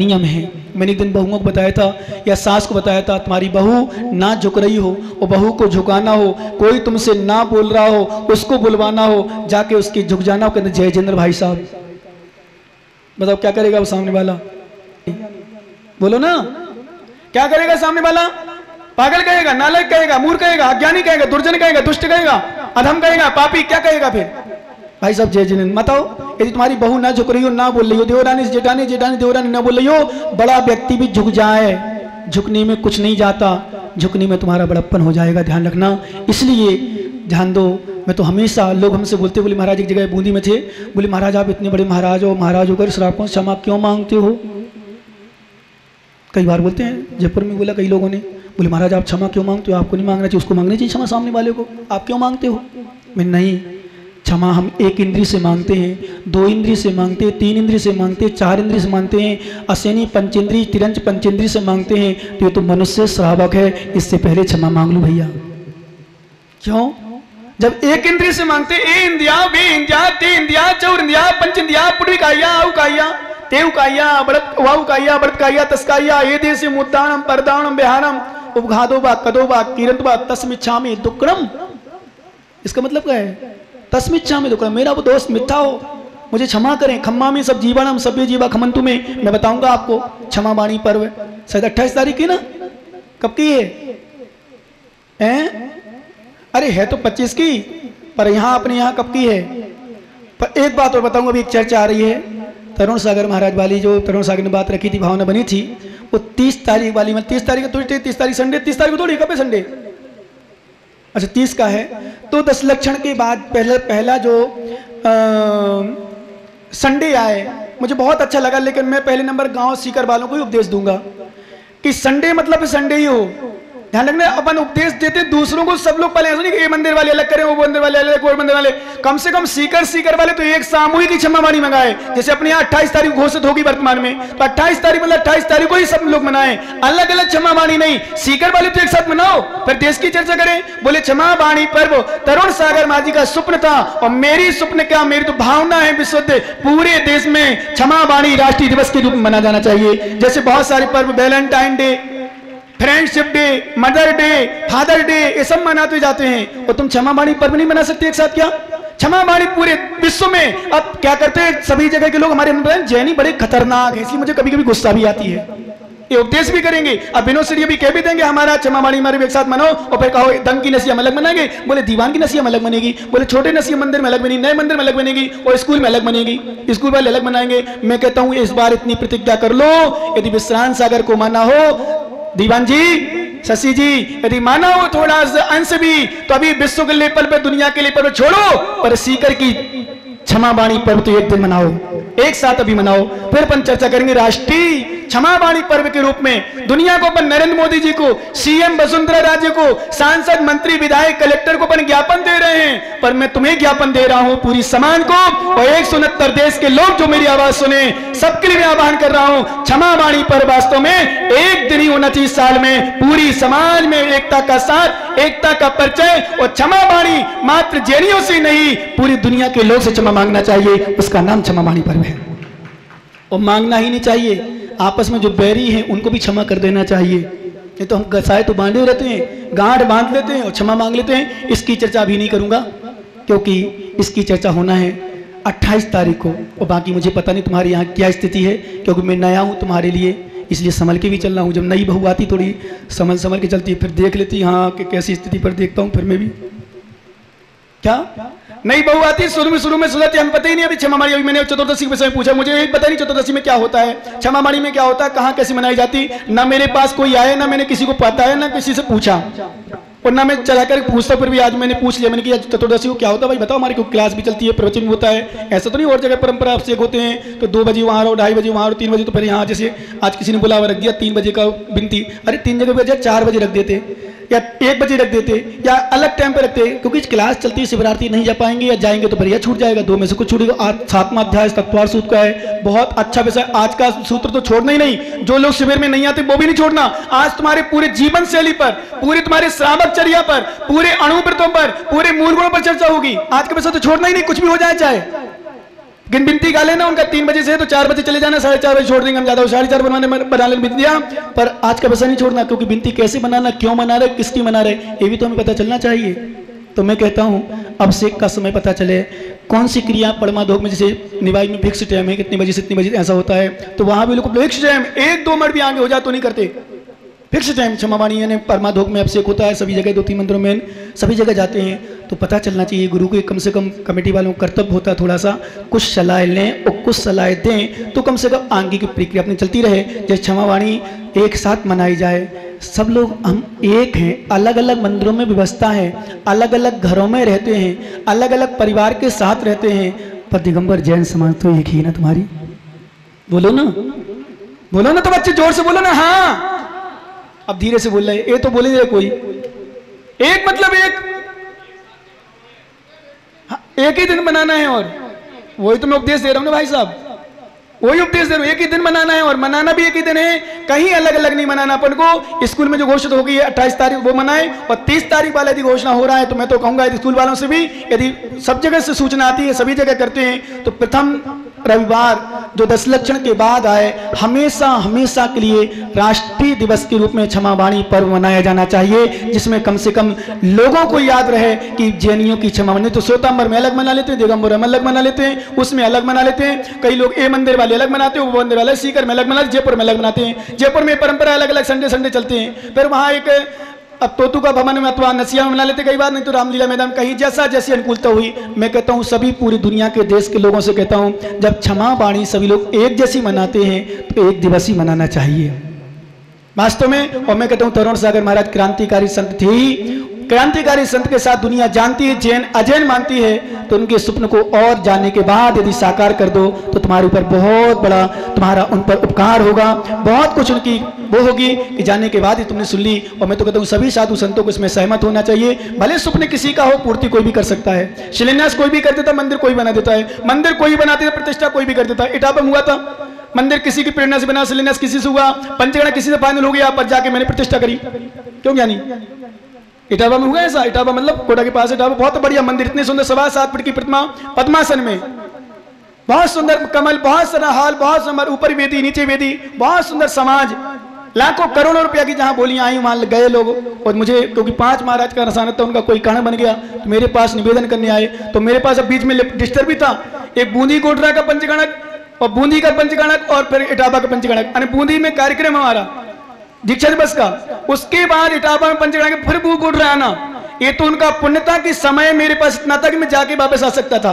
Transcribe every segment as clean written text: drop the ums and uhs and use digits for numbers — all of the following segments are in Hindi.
नियम है। मैंने एक दिन बहुओं को बताया था या सास को बताया था, तुम्हारी बहू ना झुक रही हो और बहू को झुकाना हो, कोई तुमसे ना बोल रहा हो उसको बुलवाना हो, जाके उसके झुक जाना हो, कहते जय जिंद्र भाई साहब। बताओ क्या करेगा वो सामने वाला? बोलो ना, क्या करेगा सामने वाला? पागल कहेगा, नालायक कहेगा, मूर्ख कहेगा, अज्ञानी कहेगा, दुर्जन कहेगा, दुष्ट कहेगा, अधम कहेगा, पापी, क्या कहेगा फिर? भाई साहब जय जिनेंद्र। बताओ यदि तुम्हारी बहू ना झुक रही हो, ना बोल रही हो, देवरानी जेठानी जेठानी देवरानी ना बोल रही हो, बड़ा व्यक्ति भी झुक जाए, झुकने में कुछ नहीं जाता, झुकने में तुम्हारा बड़प्पन हो जाएगा, ध्यान रखना। इसलिए ध्यान दो। मैं तो हमेशा, लोग हमसे बोलते, बोले महाराज एक जगह बूंदी में थे, बोले महाराज आप इतने बड़े महाराज हो, महाराज होकर श्रापों से क्षमा क्यों मांगते हो? कई बार बोलते हैं, जयपुर में बोला कई लोगों ने, बोले महाराज आप क्षमा क्यों मांगते हो? आपको नहीं मांगना चाहिए, उसको मांगनी चाहिए क्षमा सामने वाले को, आप क्यों मांगते हो? मैं नहीं, क्षमा हम एक इंद्रिय से मांगते हैं, दो इंद्रिय से मांगते हैं, तीन इंद्रिय से मांगते हैं, चार इंद्रिय से मांगते हैं, असेनी पंचेंद्रिय तिरंज पंचेंद्रिय से मांगते हैं। तो ये तो मनुष्य श्रावक है, इससे पहले क्षमा मांग लो भैया। क्यों? जब एक इंद्रिय से मांगते, ए इंद्रिया, बे इंद्रिया, ते इंद्रिया, चौर इंद्रिया, पंच इंद्रिया, पुर्विकाया, औकाया, तेवकाया, वाउकाया, बड़काया, तस्काया, ये देश मुद्दानम परदानम बिहारम उपघादोबा कदोबा कीरतबा तस्मिच्छामि दुक्कड़म। इसका मतलब क्या है? तस्मिच्छामि दुक्कड़म, मेरा वो दोस्त मिथ्या हो, मुझे क्षमा करें। खम्मा में सब जीवनम सभ्य जीवा खमंतु में, मैं बताऊंगा आपको क्षमा वाणी पर्व शायद 28 तारीख की ना, कब की है? अरे है तो 25 की, पर यहाँ अपने यहाँ कब की है? पर एक बात और बताऊंगा, अभी एक चर्चा आ रही है तरुण सागर महाराज वाली, जो तरुण सागर ने बात रखी थी, भावना बनी थी, वो 30 तारीख वाली, मतलब 30 तारीख तो 30 तारीख संडे, 30 तारीख को थोड़ी, कब है संडे? अच्छा 30 का है। तो 10 लक्षण के बाद पहला जो संडे आए, मुझे बहुत अच्छा लगा, लेकिन मैं पहले नंबर गांव सीकर वालों को ही उपदेश दूंगा कि संडे मतलब संडे ही हो। ध्यान रखना, अपन उपदेश देते दूसरों को, सब लोग पहले ऐसा नहीं कि ये मंदिर वाले अलग करें, वो मंदिर वाले अलग, वो मंदिर वाले, कम से कम सीकर वाले तो एक सामूहिक क्षमा वाणी मंगाए। जैसे अपने यहाँ 28 तारीख घोषित होगी वर्तमान में, तो 28 तारीख मतलब 28 तारीख को ही सब लोग मनाएं, अलग अलग क्षमा वाणी नहीं। सीकर वाले तो एक साथ मनाओ, फिर देश की चर्चा करें। बोले क्षमा वाणी पर्व तरुण सागर माझी का स्वप्न था, और मेरी स्वप्न क्या, मेरी तो भावना है विशुद्ध, पूरे देश में क्षमा वाणी राष्ट्रीय दिवस के रूप में मना जाना चाहिए। जैसे बहुत सारे पर्व, Valentine day, friendship day, mother day, father day, ये सब मनाते जाते हैं, और तुम क्षमा वाणी पर्व नहीं मना सकते एक साथ? क्या क्षमा वाणी पूरे विश्व में? अब क्या करते हैं सभी जगह के लोग, हमारे जैनी बड़े खतरनाक है, इसलिए मुझे कभी कभी गुस्सा भी आती है। ये उपदेश भी करेंगे, अब विनोद श्री भी कह भी देंगे हमारा क्षमा वाणी हमारे एक साथ मनाओ, और फिर कहो दंग की नसीहत अलग मनाएंगे, बोले दीवान की नसीहत अलग बनेगी, बोले छोटे नसीहत मंदिर में अलग बनेगी, नए मंदिर में अलग बनेगी, और स्कूल में अलग बनेगी, स्कूल वाले अलग बनाएंगे। मैं कहता हूं इस बार इतनी प्रतिज्ञा कर लो, यदि विश्रांत सागर को माना हो, दीवान जी, शशि जी, यदि माना हो थोड़ा अंश भी, तो अभी विश्व के लेवल पे, दुनिया के लेवल पे छोड़ो, पर सीकर की क्षमा वाणी पर्व तो एक दिन मनाओ, एक साथ अभी मनाओ। फिर अपन चर्चा करेंगे राष्ट्रीय क्षमा वाणी पर्व के रूप में। दुनिया को अपन नरेंद्र मोदी जी को, सीएम वसुंधरा राजे को, सांसद मंत्री विधायक कलेक्टर को अपन ज्ञापन दे रहे हैं, पर मैं तुम्हें ज्ञापन दे रहा हूं पूरी समाज को, और 169 देश के लोग जो मेरी आवाज सुने, सबके लिए मैं आह्वान कर रहा हूं, क्षमा वाणी पर्व वास्तव में एक दिन ही होना चाहिए साल में, पूरी समाज में एकता का साथ, एकता का परिचय, और क्षमा वाणी मात्र जैनियों से नहीं, पूरी दुनिया के लोग से क्षमा मांगना चाहिए, उसका नाम क्षमा वाणी पर्व है। और मांगना ही नहीं चाहिए, आपस में जो बैरी हैं उनको भी क्षमा कर देना चाहिए। नहीं तो हम गसाए तो बांधे रहते हैं, गांठ बांध लेते हैं और क्षमा मांग लेते हैं। इसकी चर्चा अभी नहीं करूंगा, क्योंकि इसकी चर्चा होना है 28 तारीख को, और बाकी मुझे पता नहीं तुम्हारे यहाँ क्या स्थिति है, क्योंकि मैं नया हूँ तुम्हारे लिए, इसलिए संभल के भी चलना हूँ। जब नई बहू आती थोड़ी संभल के चलती है, फिर देख लेती हाँ कि कैसी स्थिति पर देखता हूँ, फिर मैं भी क्या नई बहू आती है, शुरू में सुलझती, हमें पता ही नहीं। अभी क्षमा वाणी, अभी मैंने चतुर्दशी के विषय में पूछा, मुझे पता नहीं चतुर्दशी में क्या होता है, क्षमा वाणी में क्या होता है, कहाँ कैसे मनाई जाती, ना मेरे पास कोई आया, ना मैंने किसी को पता है, ना किसी से पूछा, और ना मैं चला कर पूछता, फिर भी आज मैंने पूछ लिया, मैंने कहा चतुर्दशी को क्या होता है भाई बताओ, हमारी कोई क्लास भी चलती है, प्रवचन भी होता है, ऐसा तो नहीं और जगह परंपरा आपसे होते हैं, तो 2 बजे वहाँ रहो, 2:30 बजे वहाँ रहो, 3 बजे तो फिर यहाँ, जैसे आज किसी ने बुलावा रख दिया 3 बजे का बिनती, अरे 3 जगह बजे 4 बजे रख देते, या 1 बजे रख देते, या अलग टाइम पे रखते, क्योंकि क्लास चलती है, शिवरात्रि नहीं जा पाएंगे, या जाएंगे तो फिर यह छूट जाएगा, 2 में से कुछ छूटेगा। आज 7वां अध्याय तत्वार सूत्र का है, बहुत अच्छा विषय। आज का सूत्र तो छोड़ना ही नहीं, जो लोग शिविर में नहीं आते वो भी नहीं छोड़ना। आज तुम्हारे पूरे जीवन शैली पर, पूरे तुम्हारे श्रावकचर्या पर, पूरे अणुव्रतों पर, पूरे मूल गुणों पर चर्चा होगी। आज का विषय तो छोड़ना ही नहीं, कुछ भी हो जाए चाहे। लेकिन बिनती गा लेना उनका 3 बजे से तो 4 बजे चले जाना, 4:30 बजे छोड़ देंगे हम, ज्यादा 4:30 बना ले बिनतियाँ। पर आज का बसा नहीं छोड़ना, क्योंकि बिनती कैसे बनाना, क्यों बना रहे, किसकी बना रहे, ये भी तो हमें पता चलना चाहिए। तो मैं कहता हूँ अब से का समय पता चले कौन सी क्रिया परमाधोक में, जैसे निवाई में फिक्स टाइम है कितने बजे से इतनी बजे ऐसा होता है, तो वहां भी लोग फिक्स टाइम 1-2 मिनट भी आगे हो जाए तो नहीं करते, फिक्स टाइम। क्षमावाणी यानी परमाधोक में अभिषेक होता है सभी जगह, 2-3 मंदिरों में सभी जगह जाते हैं, तो पता चलना चाहिए गुरु के कम से कम कमेटी वालों का कर्तव्य होता है थोड़ा सा कुछ सलाह लें और कुछ सलाह दें, तो कम से कम आगे की प्रक्रिया अपनी चलती रहे। जैसे क्षमावाणी एक साथ मनाई जाए, सब लोग हम एक हैं, अलग अलग मंदिरों में व्यवस्था है, अलग अलग घरों में रहते हैं, अलग अलग परिवार के साथ रहते हैं, पर दिगंबर जैन समाज तो एक ही ना तुम्हारी, बोलो ना, बोलो ना, तो बच्चे जोर से बोलो ना। हाँ अब धीरे से बोल रहे, ये तो बोले कोई एक मतलब एक ही दिन बनाना है, और वही तो मैं उपदेश दे रहा हूं ना भाई साहब, वही उपदेश दे रहा हूं, एक ही दिन मनाना है, और मनाना भी एक ही दिन है, कहीं अलग अलग नहीं मनाना। अपन को स्कूल में जो घोषित हो गई है 28 तारीख वो मनाए, और 30 तारीख वाला यदि घोषणा हो रहा है तो मैं तो कहूंगा स्कूल वालों से भी, यदि सब जगह से सूचना आती है सभी जगह करते हैं, तो प्रथम रविवार जो 10 लक्षण के बाद आए हमेशा हमेशा के लिए राष्ट्रीय दिवस के रूप में क्षमावाणी पर्व मनाया जाना चाहिए, जिसमें कम से कम लोगों को याद रहे कि जैनियों की क्षमावाणी तो श्वेतांबर में अलग मना लेते हैं, दिगंबर में अलग मना लेते हैं, उसमें अलग मना लेते हैं, कई लोग ए मंदिर वाले अलग मनाते हैं, वो मंदिर वाले सीकर में अलग मनाते, जयपुर में अलग मनाते हैं, जयपुर में परंपरा अलग अलग संडे चलते हैं, फिर वहाँ एक अब तोतू का भवन में अथवा नसिया में मना लेते कई बार, नहीं तो रामलीला मैदान, कहीं जैसा जैसी अनुकूलता हुई। मैं कहता हूँ सभी पूरी दुनिया के देश के लोगों से कहता हूँ जब क्षमावाणी सभी लोग एक जैसी मनाते हैं तो एक दिवस ही मनाना चाहिए वास्तव में। और मैं कहता हूँ तरुण सागर महाराज क्रांतिकारी संत थे, क्रांतिकारी संत के साथ दुनिया जानती है, जैन अजैन मानती है, तो उनके स्वप्न को और जानने के बाद यदि साकार कर दो तो तुम्हारे ऊपर बहुत बड़ा तुम्हारा उन पर उपकार होगा, बहुत कुछ उनकी वो होगी कि जानने के बाद ही तुमने सुन ली। और मैं तो कहता हूँ सभी साधु संतों को इसमें सहमत होना चाहिए, भले स्वप्न किसी का हो पूर्ति कोई भी कर सकता है, शिलान्यास कोई भी कर देता, मंदिर कोई बना देता है, मंदिर कोई बनाते थे, प्रतिष्ठा कोई भी कर देता है। इटापा हुआ था, मंदिर किसी की प्रेरणा से बना, शिलान्यास किसी से हुआ, पंचगणा किसी से फाइनल हो गया, पर जाके मैंने प्रतिष्ठा करी, क्यों ज्ञानी? इटावा में हुआ ऐसा, इटावा मतलब कोटा के पास इटावा, बहुत बढ़िया मंदिर, इतने सुंदर 7.25 फीट की प्रतिमा पद्मासन में, बहुत सुंदर कमल, बहुत सारा हाल, बहुत सुंदर, ऊपर वेदी नीचे वेदी, बहुत सुंदर समाज, लाखों करोड़ों रुपया की जहां बोलियां आई वहां गए लोग। और मुझे क्योंकि 5 महाराज का रसायन था, उनका कोई कारण बन गया तो मेरे पास निवेदन करने आए, तो मेरे पास अब बीच में डिस्टर्ब भी था, एक बूंदी कोटरा का पंचगणक और बूंदी का पंचगणक और फिर इटावा का पंचगणक, यानी बूंदी में कार्यक्रम हमारा दीक्षा दिवस का, उसके बाद इटावा में पंचगणक, फिर बू कोट रहा ना, ये तो उनका पुण्य था कि समय मेरे पास इतना था कि मैं जाके वापस आ सकता था,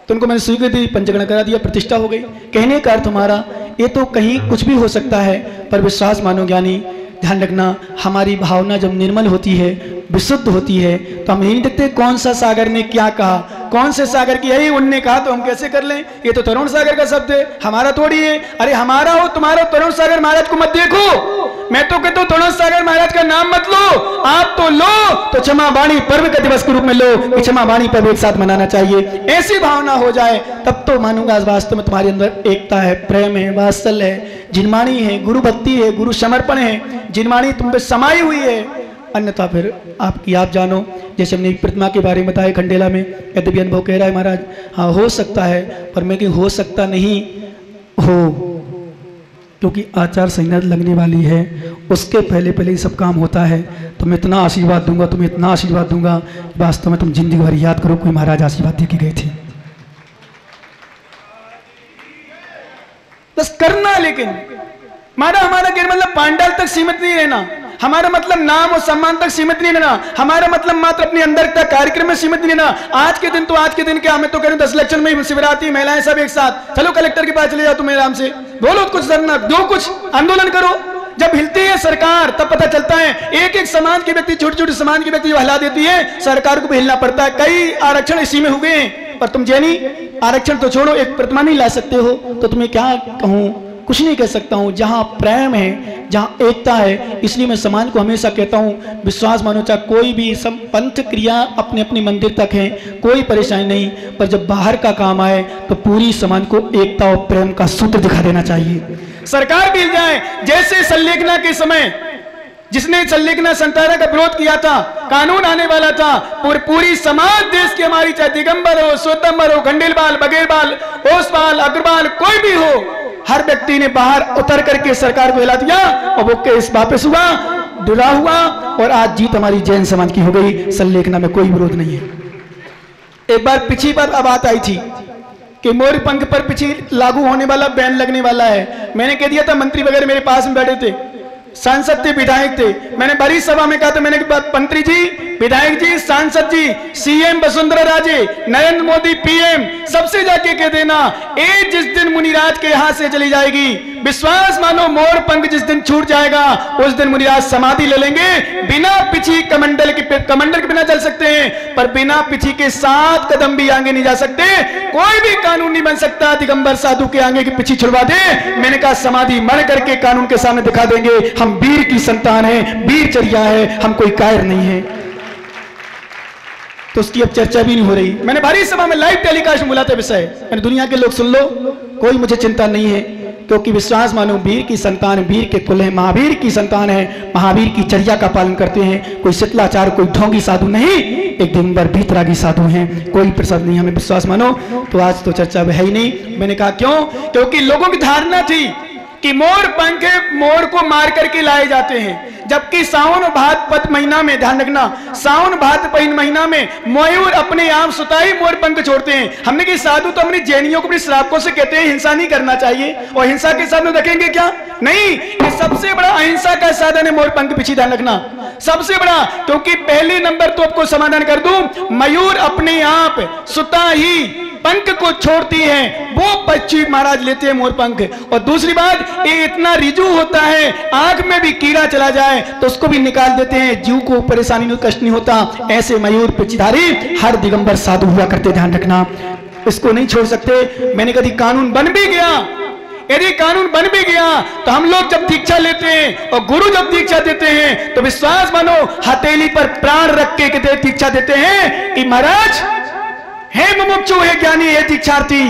तो उनको मैंने स्वीकृति पंचगणक करा दिया, प्रतिष्ठा हो गई। कहने का अर्थ हमारा ये तो कहीं कुछ भी हो सकता है, पर विश्वास मानो ज्ञानी, ध्यान रखना हमारी भावना जब निर्मल होती है, विशुद्ध होती है, तो हम नहीं देखते कौन सा सागर ने क्या कहा, कौन से सागर की यही उनने कहा तो हम कैसे कर लें, ये तो तरुण सागर का शब्द है, हमारा थोड़ी है। अरे हमारा हो तुम्हारा, तरुण सागर महाराज को मत देखो, मैं तो कहता हूँ तरुण सागर महाराज का नाम मत लो, आप तो लो तो क्षमावाणी पर्व का दिवस के रूप में लो, क्षमावाणी पर्व एक साथ मनाना चाहिए, ऐसी भावना हो जाए तब तो मानूंगा वास्तव में तुम्हारे अंदर एकता है, प्रेम है, वात्सल्य है, जिनवाणी है, गुरु भक्ति है, गुरु समर्पण है, जिनवाणी तुम पे समाई हुई है। अन्यथा फिर आपकी आप जानो, जैसे हमने प्रतिमा के बारे में बताया खंडेला में, यद्यपि अनुभव कह रहा है महाराज हाँ हो सकता है, पर मैं कि हो सकता नहीं हो, क्योंकि आचार संहिता लगने वाली है, उसके पहले पहले ही सब काम होता है। तो मैं इतना आशीर्वाद दूंगा, तुम्हें इतना आशीर्वाद दूंगा, वास्तव में तुम जिंदगी भर याद करो कोई महाराज आशीर्वाद दे के गए थे, बस करना। लेकिन हमारा क्या मतलब पांडाल तक सीमित नहीं रहना, हमारा मतलब नाम और सम्मान तक सीमित नहीं रहना, हमारा मतलब मात्र अपने अंदर तक कार्यक्रम में सीमित नहीं रहना। आज के दिन तो आज के दिन क्या, मैं तो कह रहा हूं 10 लक्षण में शिवरात्रि महिलाएं सब एक साथ, चलो कलेक्टर के पास चले जाओ, तुम आराम से बोलो कुछ धरना दो, कुछ आंदोलन करो। जब हिलती है सरकार तब पता चलता है, एक एक समाज के व्यक्ति, छोटे छोटे समाज के व्यक्ति जो हिला देती है, सरकार को भी हिलना पड़ता है। कई आरक्षण इसी में हुए हैं, पर तुम जैनी आरक्षण तो छोड़ो, एक प्रतिमा नहीं ला सकते हो, तो तुम्हें क्या कहूं, कुछ नहीं कह सकता हूं। जहां प्रेम है, जहां एकता है, इसलिए मैं समाज को हमेशा कहता हूं विश्वास मानो, चाहे कोई भी पंथ क्रिया अपने अपने मंदिर तक है, कोई परेशानी नहीं, पर जब बाहर का काम आए तो पूरी समाज को एकता और प्रेम का सूत्र दिखा देना चाहिए। सरकार भी हिल जाए, जैसे संलेखना के समय जिसने संलेखना संतारा का विरोध किया था, कानून आने वाला था, पूरी समाज देश की हमारी, चाहे दिगंबर हो, स्वतंबर हो, खंडेलवाल, बघेलवाल, ओसवाल, अग्रवाल, कोई भी हो, हर व्यक्ति ने बाहर उतर करके सरकार को हिला दिया और वो केस वापस हुआ, डरा हुआ, और आज जीत हमारी जैन समाज की हो गई। संलेखना में कोई विरोध नहीं है। एक बार पिछली बार बात आई थी कि मोर पंख पर पिछली लागू होने वाला बैन लगने वाला है। मैंने कह दिया था, मंत्री वगैरह मेरे पास में बैठे थे, सांसद थे, विधायक थे, मैंने बड़ी सभा में कहा था, मैंने मंत्री जी, विधायक जी, सांसद जी, सीएम वसुंधरा राजे, नरेंद्र मोदी पीएम, सबसे जाके कह देना, ए जिस दिन मुनिराज के हाथ से चली जाएगी, विश्वास मानो मोर पंख जिस दिन छूट जाएगा, उस दिन मुनिराज समाधि ले लेंगे। बिना पिछी कमंडल के बिना चल सकते हैं, पर बिना पिछी के 7 कदम भी आगे नहीं जा सकते। कोई भी कानून नहीं बन सकता दिगंबर साधु के आगे की पिछी छुड़वा दे। मैंने कहा समाधि मर करके कानून के सामने दिखा देंगे, हम वीर की संतान है, वीर चर्या है, हम कोई कायर नहीं है। तो उसकी अब चर्चा भी नहीं हो रही। मैंने भारी सभा में लाइव टेलीकास्ट बोला था विषय, मैंने दुनिया के लोग सुन लो, कोई मुझे चिंता नहीं है, क्योंकि विश्वास मानो वीर की संतान, वीर के कुल है, महावीर की संतान है, महावीर की चर्या का पालन करते हैं। कोई शितलाचार, कोई ढोंगी साधु नहीं, एक दिगंबर भीतरागी साधु हैं, कोई प्रसाद नहीं, हमें विश्वास मानो। तो आज तो चर्चा है ही नहीं। मैंने कहा क्यों? क्योंकि लोगों की धारणा थी कि मोर पंख मोर को मार करके लाए जाते हैं, जबकि सावन भाद्रपद महीना में, ध्यान रखना, सावन भाद्रपद महीना में मयूर अपने आप सुताई मोर पंख छोड़ते हैं। हमने कि साधु तो अपनी जैनियों को, अपनी श्रावकों से कहते हैं हिंसा नहीं करना चाहिए, और हिंसा के सामने रखेंगे क्या? नहीं, ये सबसे बड़ा अहिंसा का साधन है मोर पंख पीछे, ध्यान रखना, सबसे बड़ा। क्योंकि पहले नंबर तो आपको समाधान कर दूं, मयूर अपने आप सुता ही पंख को छोड़ती है, वो पक्षी महाराज लेते हैं मोर पंख। और दूसरी बात, ये इतना रिजू होता है, आंख में भी कीड़ा चला जाए तो उसको भी निकाल देते हैं, जीव को परेशानी नहीं, कष्ट नहीं होता। ऐसे मयूर पिछधारी हर दिगंबर साधु हुआ करते, ध्यान रखना, इसको नहीं छोड़ सकते। मैंने कभी कानून बन भी गया, यदि कानून बन भी गया तो हम लोग जब दीक्षा लेते हैं और गुरु जब दीक्षा देते हैं तो विश्वास मानो हथेली पर प्राण रख के दीक्षा देते हैं कि महाराज है मुमुक्षु, है ज्ञानी, है दीक्षार्थी,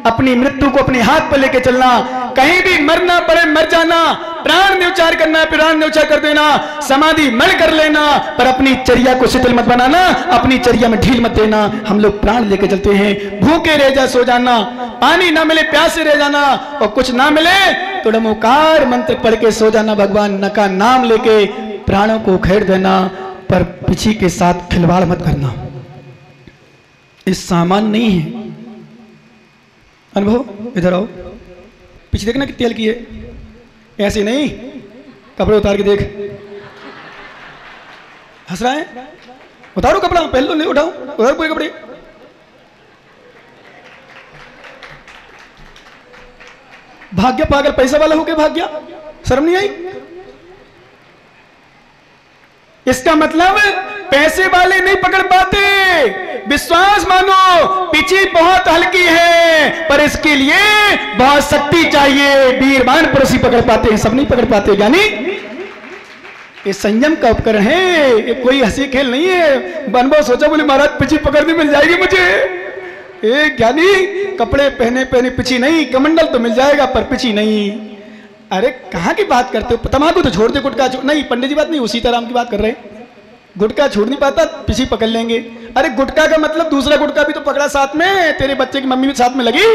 अपनी मृत्यु को अपने हाथ पर लेके चलना, कहीं भी मरना पड़े मर जाना, प्राण न्यौचार करना है प्राण न्यौचार कर देना, समाधि मल कर लेना, पर अपनी चर्या को शिथिल मत बनाना, अपनी चर्या में ढील मत देना। हम लोग प्राण लेके चलते हैं, भूखे रह जा सो जाना, पानी ना मिले प्यासे रह जाना, और कुछ ना मिले तो नमोकार मंत्र पढ़ के सो जाना, भगवान न का नाम लेके प्राणों को उखेड़ देना, पर पिछी के साथ खिलवाड़ मत करना। इस सामान नहीं है। अनुभव, इधर आओ, पीछे देखना कितनी हल्की है, ऐसे नहीं, कपड़े उतार के देख, हंस रहा है, उतारो कपड़ा, पहले तो नहीं उठाओ, उतारो पूरे कपड़े। भाग्य पागल, पैसा वाला हो के भाग्य, शर्म नहीं आई? इसका मतलब पैसे वाले नहीं पकड़ पाते, विश्वास मानो पिछी बहुत हल्की है, पर इसके लिए बहुत शक्ति चाहिए, वीरवान पुरुष ही पकड़ पाते हैं, सब नहीं पकड़ पाते। ज्ञानी ये संयम का उपकरण है, ये कोई हंसी खेल नहीं है। बनबो सोचा, बोले महाराज पिछी पकड़नी मिल जाएगी मुझे, एक ज्ञानी कपड़े पहने पहने पिछी नहीं, कमंडल तो मिल जाएगा पर पिछी नहीं। अरे कहाँ की बात करते हो? तमाकू तो छोड़ दे, गुटखा नहीं, पंडित जी बात नहीं, उसी तरह की बात कर रहे हैं। गुटखा छोड़ नहीं पाता, पिछी पकड़ लेंगे। अरे गुटखा का मतलब दूसरा गुटखा भी तो पकड़ा साथ में, तेरे बच्चे की मम्मी भी साथ में लगी,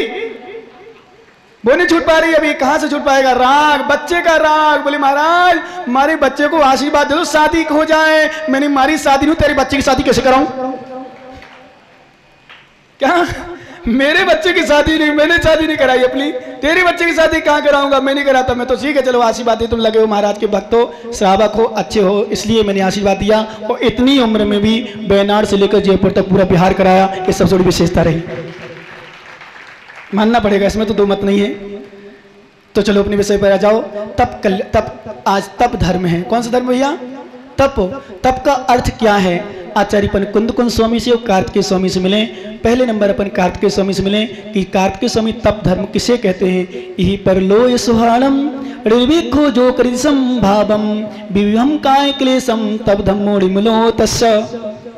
वो नहीं छूट पा रही अभी, कहां से छूट पाएगा? राग, बच्चे का राग। बोले महाराज हमारे बच्चे को आशीर्वाद दे दो, शादी हो जाए। मैंने हमारी शादी नहीं, तेरे बच्चे की शादी कैसे कराऊं? क्या मेरे बच्चे की शादी नहीं, मैंने शादी नहीं कराई अपनी, तेरे बच्चे की शादी कहां कराऊंगा? मैं नहीं कराता। मैं तो ठीक है, चलो आशीर्वाद दे, तुम लगे हो महाराज के भक्त हो, श्रावक हो, अच्छे हो, इसलिए मैंने आशीर्वाद दिया। और इतनी उम्र में भी बेनार से लेकर जयपुर तक पूरा बिहार कराया, ये सबसे बड़ी विशेषता रही, मानना पड़ेगा, इसमें तो दो मत नहीं है। तो चलो अपने विषय पर आ जाओ। तप आज तप धर्म है। कौन सा धर्म भैया? तप का अर्थ क्या है? आचार्य अपन कुंद स्वामी से और कार्तिकेय स्वामी से मिले। पहले नंबर अपन कार्तिकेय स्वामी से मिले कि कार्तिकेय स्वामी तप धर्म किसे कहते हैं? यही पर लोय सुहाणम ऋविखो जो कृसम भावम विविहम काय क्लेशम तप धम्मो रिमलो तस्य।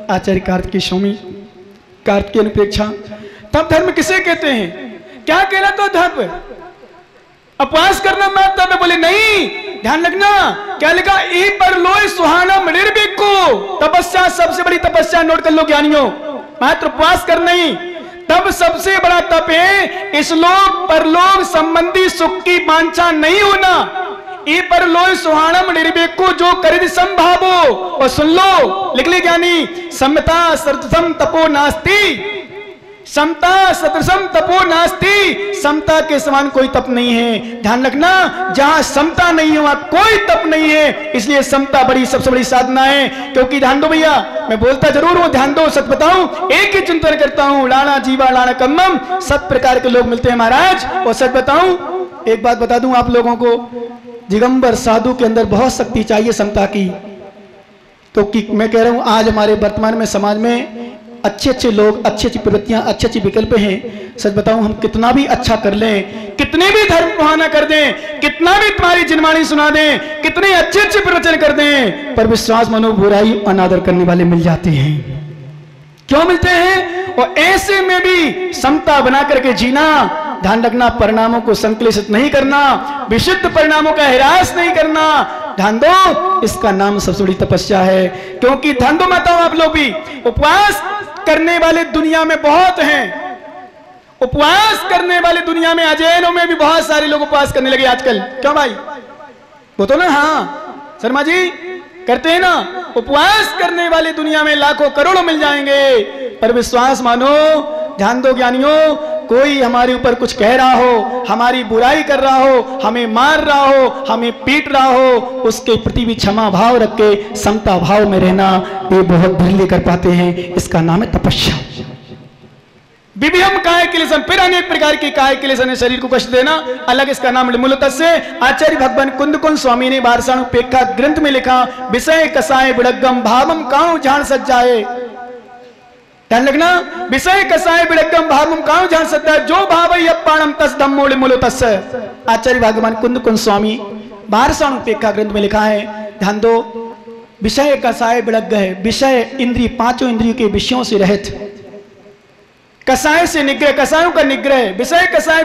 आचार्य कार्तिकेय स्वामी, कार्तिकेय अनुप्रेक्षा। तप धर्म किसे कहते हैं? क्या कहलाता तप? उपवास करना मत तब? बोले नहीं, ध्यान रखना क्या लिखा, ई पर लोई सुहाना निर्भिक्खु, तपस्या सबसे बड़ी तपस्या नोट कर लो ज्ञानियों, मात्र उपवास कर नहीं, तब सबसे बड़ा तप है इस लोक परलोक संबंधी सुख की वांछा नहीं होना। ई पर लोई सुहानम निर्भिक्खु जो करित संभावो, और सुन लो लिख ले ज्ञानी, समता सदृशम तपो नास्ति, समता सदृशम तपो नास्ति, समता के समान कोई तप नहीं है। ध्यान रखना, जहां समता नहीं है वहां कोई तप नहीं है, इसलिए समता बड़ी सबसे बड़ी साधना है। क्योंकि ध्यान दो भैया, मैं बोलता जरूर हूं, ध्यान दो, सच बताऊं, एक ही चिंतन करता हूं, लाना जीवा लाना कम्मम, सब प्रकार के लोग मिलते हैं महाराज। और सच बताऊं, एक बात बता दूं आप लोगों को, दिगंबर साधु के अंदर बहुत शक्ति चाहिए समता की। तो कि मैं कह रहा हूं आज हमारे वर्तमान में समाज में अच्छे अच्छे लोग, अच्छी अच्छी प्रवृत्तियां, अच्छे अच्छे विकल्प हैं। सच बताऊं, हम कितना भी अच्छा कर लें, कितने भी धर्म बहाना कर दें, कितना भी तुम्हारी जिनवाणी सुना दें, कितने अच्छे अच्छे प्रवचन कर दें, पर विश्वास मनो बुराई अनादर करने वाले मिल जाते हैं। क्यों मिलते हैं? और ऐसे में भी समता बना करके जीना। ध्यान रखना, परिणामों को संक्लेशित नहीं करना, विशुद्ध परिणामों का हिरास नहीं करना। ध्यान दो, इसका नाम सबसे बड़ी तपस्या है। क्योंकि ध्यान दो, मैं आप लोग भी उपवास करने वाले दुनिया में बहुत हैं, उपवास करने वाले दुनिया में, अजैनों में भी बहुत सारे लोग उपवास करने लगे आजकल। क्यों भाई? वो तो ना, हाँ शर्मा जी करते हैं ना, उपवास करने वाले दुनिया में लाखों करोड़ों मिल जाएंगे, पर विश्वास मानो, ध्यान दो ज्ञानियों, कोई हमारे ऊपर कुछ कह रहा हो, हमारी बुराई कर रहा हो, हमें मार रहा हो, हमें पीट रहा हो, उसके प्रति भी क्षमा भाव रख के समता भाव में रहना, ये बहुत धीरे कर पाते हैं। इसका नाम है तपस्या। विभियम काय क्लेशन, फिर अनेक प्रकार की काय क्लेशन है, शरीर को कष्ट देना अलग, इसका नाम मूलतः से आचार्य भगवान कुंदकुंज स्वामी ने वार्षाणुपेक्षा ग्रंथ में लिखा, विषय कसाय विड़ग्गम भावम काऊ जान सज्जाए। ध्यान रखना, विषय कसाय विड़ग्गम भावम काऊ जान सज्जाए, जो भाव यप्पाणम तस् धम्मो मूलतः। आचार्य भगवान कुंदकुंज स्वामी वार्षाणुपेक्षा ग्रंथ में लिखा है। ध्यान दो, विषय कसाय विड़ग्ग है, विषय इंद्रिय, पांचों इंद्रियों के विषयों से रहित, कसाय से निग्रह, कसायों का निग्रह, विषय कसाय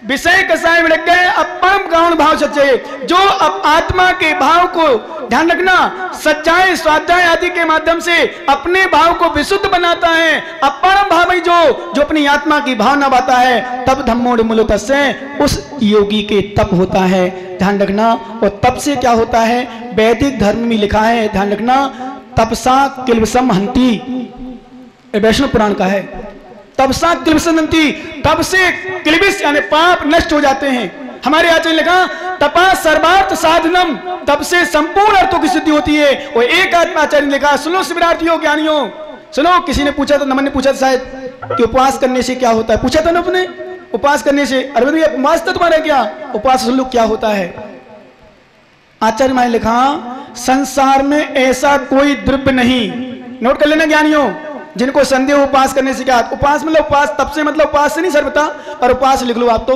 विषय कसाय अपरम गौण भाव सच्चाई, जो अब आत्मा के भाव को ध्यान रखना सच्चाई स्वाध्याय आदि के माध्यम से अपने भाव को विशुद्ध बनाता है, अपरम भाव जो अपनी आत्मा की भावना बाता है, तब धम्मोड़ मूलतः से उस योगी के तप होता है। ध्यान रखना, और तप से क्या होता है, वैदिक धर्म में लिखा है, ध्यान रखना, तपसा किल्बिषम हंति, वैष्णव पुराण का है, तपसा किल्बिषम हंति, तप से किल्बिष यानी पाप नष्ट हो जाते हैं। हमारे आचार्य लिखा, तपा सर्वार्थ साधनम, तप से संपूर्ण अर्थों की सिद्धि होती है। और एक आचार्य ने लिखा, सुनो शिविरार्थियों ज्ञानियों, सुनो, किसी ने पूछा था, नमन ने पूछा था शायद कि उपवास करने से क्या होता है, पूछा था ना अपने, उपवास करने से, अरविंद भैया उपवास तो तुम्हारा क्या, उपवास सुन लो क्या होता है। आचार्य ने लिखा, संसार में ऐसा कोई द्रव्य नहीं, नोट कर लेना ज्ञानियों, जिनको संदेह उपवास करने से क्या, उपवास मतलब उपवास तप से मतलब उपवास से नहीं सर बता, और उपवास लिख लो आप तो,